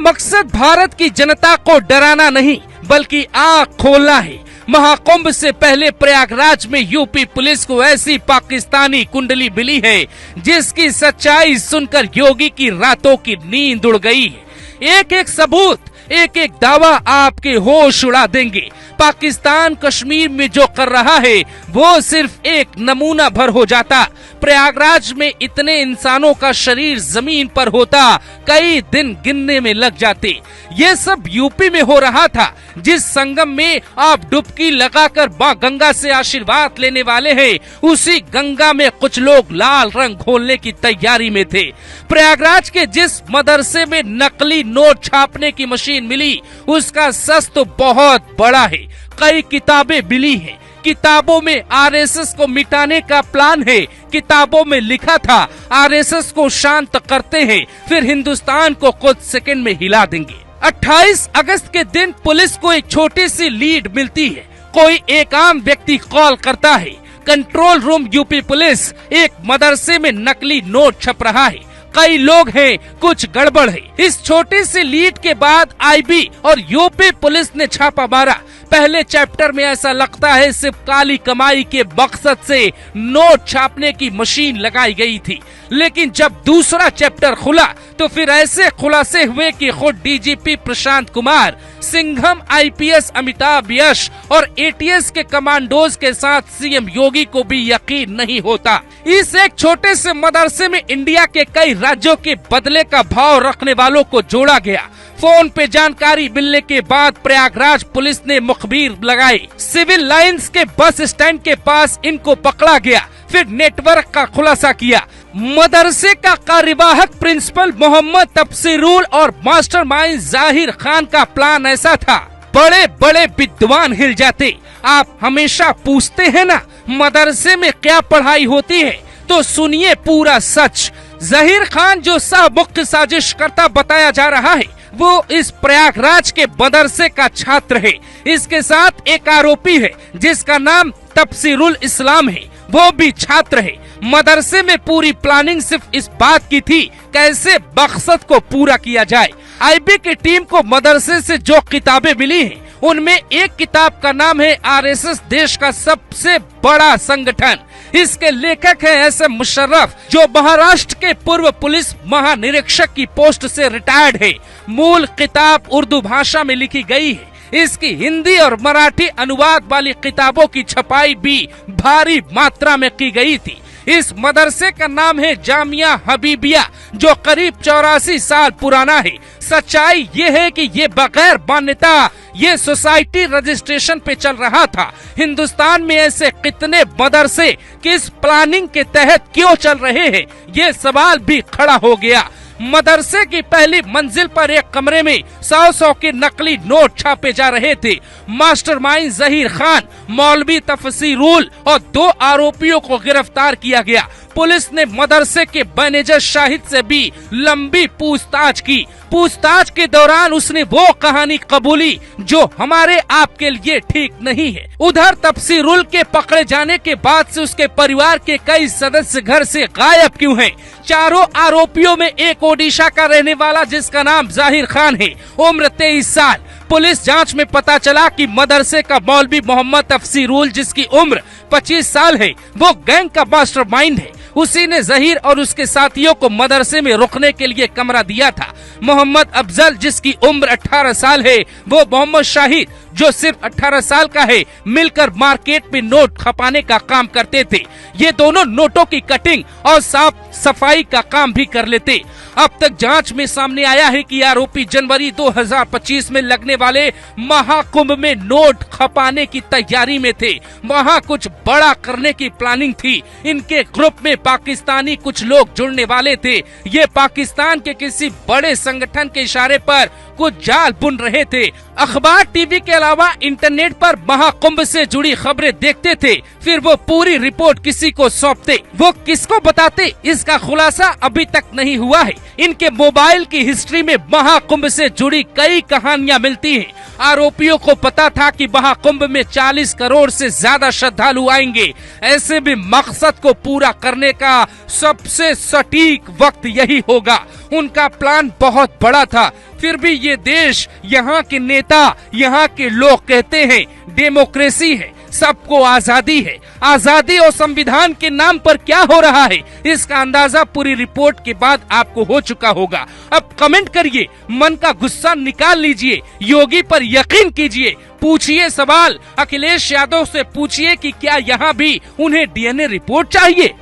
मकसद भारत की जनता को डराना नहीं बल्कि आँख खोलना है। महाकुंभ से पहले प्रयागराज में यूपी पुलिस को ऐसी पाकिस्तानी कुंडली मिली है जिसकी सच्चाई सुनकर योगी की रातों की नींद उड़ गई है। एक एक सबूत, एक एक दावा आपके होश उड़ा देंगे। पाकिस्तान कश्मीर में जो कर रहा है वो सिर्फ एक नमूना भर हो जाता। प्रयागराज में इतने इंसानों का शरीर जमीन पर होता, कई दिन गिनने में लग जाते। ये सब यूपी में हो रहा था जिस संगम में आप डुबकी लगाकर मां गंगा से आशीर्वाद लेने वाले हैं, उसी गंगा में कुछ लोग लाल रंग घोलने की तैयारी में थे। प्रयागराज के जिस मदरसे में नकली नोट छापने की मशीन मिली उसका सच तो बहुत बड़ा है। कई किताबें मिली हैं, किताबों में आरएसएस को मिटाने का प्लान है। किताबों में लिखा था आरएसएस को शांत करते हैं फिर हिंदुस्तान को कुछ सेकंड में हिला देंगे। 28 अगस्त के दिन पुलिस को एक छोटी सी लीड मिलती है। कोई एक आम व्यक्ति कॉल करता है, कंट्रोल रूम यूपी पुलिस, एक मदरसे में नकली नोट छप रहा है, कई लोग हैं, कुछ गड़बड़ है। इस छोटी सी लीड के बाद आईबी और यूपी पुलिस ने छापा मारा। पहले चैप्टर में ऐसा लगता है सिर्फ काली कमाई के मकसद से नोट छापने की मशीन लगाई गई थी, लेकिन जब दूसरा चैप्टर खुला तो फिर ऐसे खुलासे हुए कि खुद डीजीपी प्रशांत कुमार, सिंघम आईपीएस अमिताभ यश और एटीएस के कमांडोज के साथ सीएम योगी को भी यकीन नहीं होता। इस एक छोटे से मदरसे में इंडिया के कई राज्यों के बदले का भाव रखने वालों को जोड़ा गया। फोन पे जानकारी मिलने के बाद प्रयागराज पुलिस ने मुखबिर लगाई। सिविल लाइंस के बस स्टैंड के पास इनको पकड़ा गया, फिर नेटवर्क का खुलासा किया। मदरसे का कार्यवाहक प्रिंसिपल मोहम्मद तफसीरुल और मास्टरमाइंड जाहिर खान का प्लान ऐसा था, बड़े बड़े विद्वान हिल जाते। आप हमेशा पूछते हैं ना मदरसे में क्या पढ़ाई होती है, तो सुनिए पूरा सच। जाहिर खान जो मुख्य साजिश करता बताया जा रहा है वो इस प्रयागराज के मदरसे का छात्र है। इसके साथ एक आरोपी है जिसका नाम तफसीरुल इस्लाम है, वो भी छात्र है। मदरसे में पूरी प्लानिंग सिर्फ इस बात की थी कैसे मकसद को पूरा किया जाए। आईबी की टीम को मदरसे से जो किताबें मिली हैं उनमें एक किताब का नाम है आरएसएस देश का सबसे बड़ा संगठन। इसके लेखक है एसएम मुशर्रफ जो महाराष्ट्र के पूर्व पुलिस महानिरीक्षक की पोस्ट से रिटायर्ड है। मूल किताब उर्दू भाषा में लिखी गई है। इसकी हिंदी और मराठी अनुवाद वाली किताबों की छपाई भी भारी मात्रा में की गई थी। इस मदरसे का नाम है जामिया हबीबिया जो करीब 84 साल पुराना है। सच्चाई ये है कि ये बगैर मान्यता ये सोसाइटी रजिस्ट्रेशन पे चल रहा था। हिंदुस्तान में ऐसे कितने मदरसे किस प्लानिंग के तहत क्यों चल रहे हैं, ये सवाल भी खड़ा हो गया। मदरसे की पहली मंजिल पर एक कमरे में 100 के नकली नोट छापे जा रहे थे। मास्टरमाइंड जहीर खान, मौलवी तफसीरुल और 2 आरोपियों को गिरफ्तार किया गया। पुलिस ने मदरसे के मैनेजर शाहिद से भी लंबी पूछताछ की। पूछताछ के दौरान उसने वो कहानी कबूली जो हमारे आपके लिए ठीक नहीं है। उधर तफसीरुल के पकड़े जाने के बाद से उसके परिवार के कई सदस्य घर से गायब क्यों हैं? चारों आरोपियों में एक ओडिशा का रहने वाला जिसका नाम जाहिर खान है, उम्र 23 साल। पुलिस जांच में पता चला कि मदरसे का मौलवी मोहम्मद तफसीरुल जिसकी उम्र 25 साल है वो गैंग का मास्टरमाइंड है। उसी ने जहीर और उसके साथियों को मदरसे में रुकने के लिए कमरा दिया था। मोहम्मद अफजल जिसकी उम्र 18 साल है वो मोहम्मद शाहिद जो सिर्फ 18 साल का है मिलकर मार्केट में नोट खपाने का काम करते थे। ये दोनों नोटों की कटिंग और साफ सफाई का काम भी कर लेते। अब तक जांच में सामने आया है कि आरोपी जनवरी 2025 में लगने वाले महाकुंभ में नोट खपाने की तैयारी में थे। वहां कुछ बड़ा करने की प्लानिंग थी। इनके ग्रुप में पाकिस्तानी कुछ लोग जुड़ने वाले थे। ये पाकिस्तान के किसी बड़े संगठन के इशारे पर कुछ जाल बुन रहे थे। अखबार, टीवी के अलावा इंटरनेट पर महाकुंभ से जुड़ी खबरें देखते थे, फिर वो पूरी रिपोर्ट किसी को सौंपते। वो किसको बताते इसका खुलासा अभी तक नहीं हुआ है। इनके मोबाइल की हिस्ट्री में महाकुंभ से जुड़ी कई कहानियां मिलती हैं। आरोपियों को पता था कि महाकुंभ में 40 करोड़ से ज्यादा श्रद्धालु आएंगे। ऐसे में मकसद को पूरा करने का सबसे सटीक वक्त यही होगा। उनका प्लान बहुत बड़ा था, फिर भी ये देश, यहाँ के नेता, यहाँ के लोग कहते हैं डेमोक्रेसी है, सबको आजादी है। आजादी और संविधान के नाम पर क्या हो रहा है, इसका अंदाजा पूरी रिपोर्ट के बाद आपको हो चुका होगा। अब कमेंट करिए, मन का गुस्सा निकाल लीजिए, योगी पर यकीन कीजिए, पूछिए सवाल, अखिलेश यादव से पूछिए कि क्या यहाँ भी उन्हें डीएनए रिपोर्ट चाहिए।